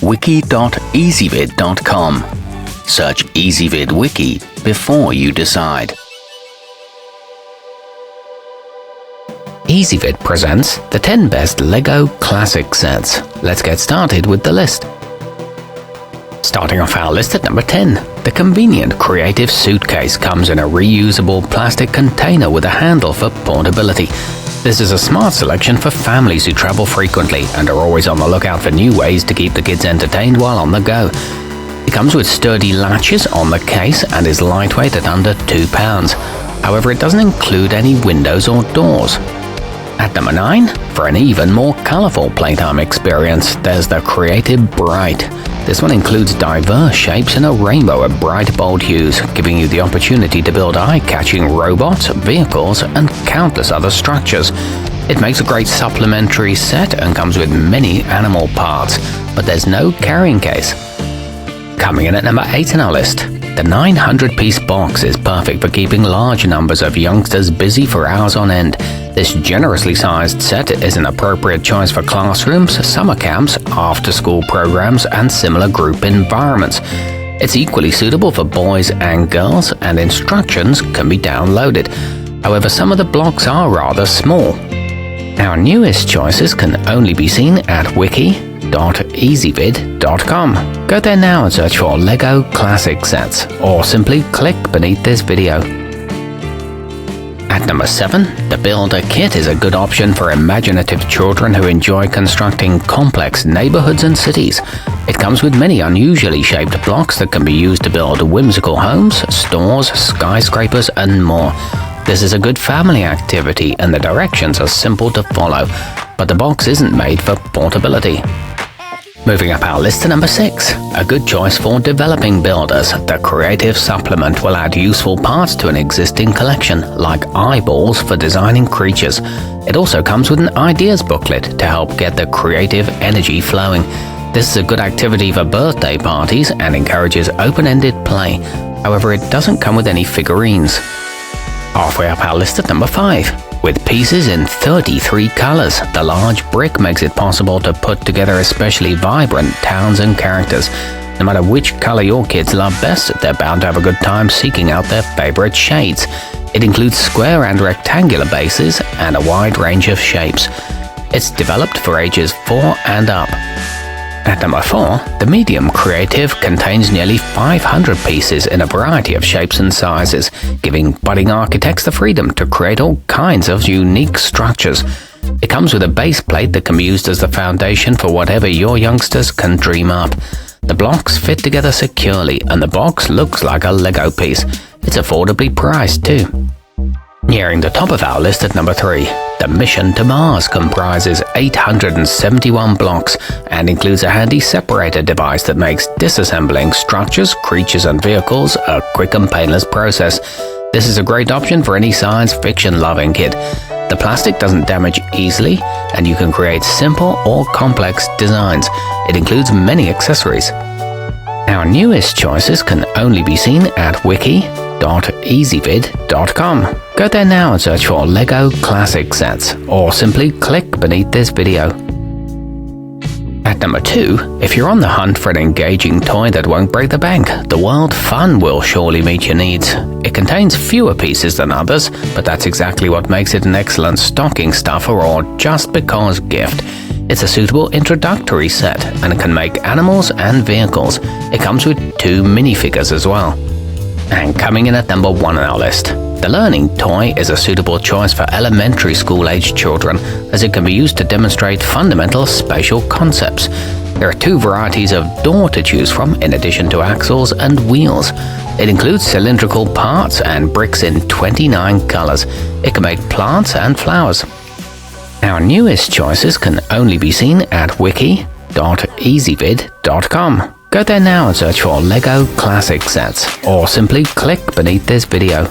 wiki.ezvid.com. Search Ezvid Wiki before you decide. Ezvid presents the 10 best LEGO classic sets. Let's get started with the list. Starting off our list at number 10, the convenient creative suitcase comes in a reusable plastic container with a handle for portability. This is a smart selection for families who travel frequently and are always on the lookout for new ways to keep the kids entertained while on the go. It comes with sturdy latches on the case and is lightweight at under 2 pounds. However, it doesn't include any windows or doors. At number 9, for an even more colorful playtime experience, there's the Creative Bright. This one includes diverse shapes in a rainbow of bright, bold hues, giving you the opportunity to build eye-catching robots, vehicles, and countless other structures. It makes a great supplementary set and comes with many animal parts, but there's no carrying case. Coming in at number 8 in our list, the 900-piece box is perfect for keeping large numbers of youngsters busy for hours on end. This generously sized set is an appropriate choice for classrooms, summer camps, after-school programs, and similar group environments. It's equally suitable for boys and girls, and instructions can be downloaded. However, some of the blocks are rather small. Our newest choices can only be seen at wiki.ezvid.com. Go there now and search for LEGO Classic Sets, or simply click beneath this video. At number 7, the Builder Kit is a good option for imaginative children who enjoy constructing complex neighborhoods and cities. It comes with many unusually shaped blocks that can be used to build whimsical homes, stores, skyscrapers, and more. This is a good family activity and the directions are simple to follow, but the box isn't made for portability. Moving up our list to number 6, a good choice for developing builders. The Creative Supplement will add useful parts to an existing collection, like eyeballs for designing creatures. It also comes with an ideas booklet to help get the creative energy flowing. This is a good activity for birthday parties and encourages open-ended play. However, it doesn't come with any figurines. Halfway up our list at number 5. With pieces in 33 colors, the large brick makes it possible to put together especially vibrant towns and characters. No matter which color your kids love best, they're bound to have a good time seeking out their favorite shades. It includes square and rectangular bases and a wide range of shapes. It's developed for ages 4 and up. At number 4, the Medium Creative contains nearly 500 pieces in a variety of shapes and sizes, giving budding architects the freedom to create all kinds of unique structures. It comes with a base plate that can be used as the foundation for whatever your youngsters can dream up. The blocks fit together securely, and the box looks like a Lego piece. It's affordably priced too. Nearing the top of our list at number 3, the Mission to Mars comprises 871 blocks and includes a handy separator device that makes disassembling structures, creatures, and vehicles a quick and painless process. This is a great option for any science fiction loving kid. The plastic doesn't damage easily, and you can create simple or complex designs. It includes many accessories. Our newest choices can only be seen at wiki.ezvid.com. Go there now and search for LEGO Classic Sets, or simply click beneath this video. At number 2, if you're on the hunt for an engaging toy that won't break the bank, the World Fun will surely meet your needs. It contains fewer pieces than others, but that's exactly what makes it an excellent stocking stuffer or just because gift. It's a suitable introductory set, and it can make animals and vehicles. It comes with 2 minifigures as well. And coming in at number 1 on our list, the Learning Toy is a suitable choice for elementary school-aged children, as it can be used to demonstrate fundamental spatial concepts. There are 2 varieties of door to choose from, in addition to axles and wheels. It includes cylindrical parts and bricks in 29 colors. It can make plants and flowers. Our newest choices can only be seen at wiki.ezvid.com. Go there now and search for LEGO Classic Sets, or simply click beneath this video.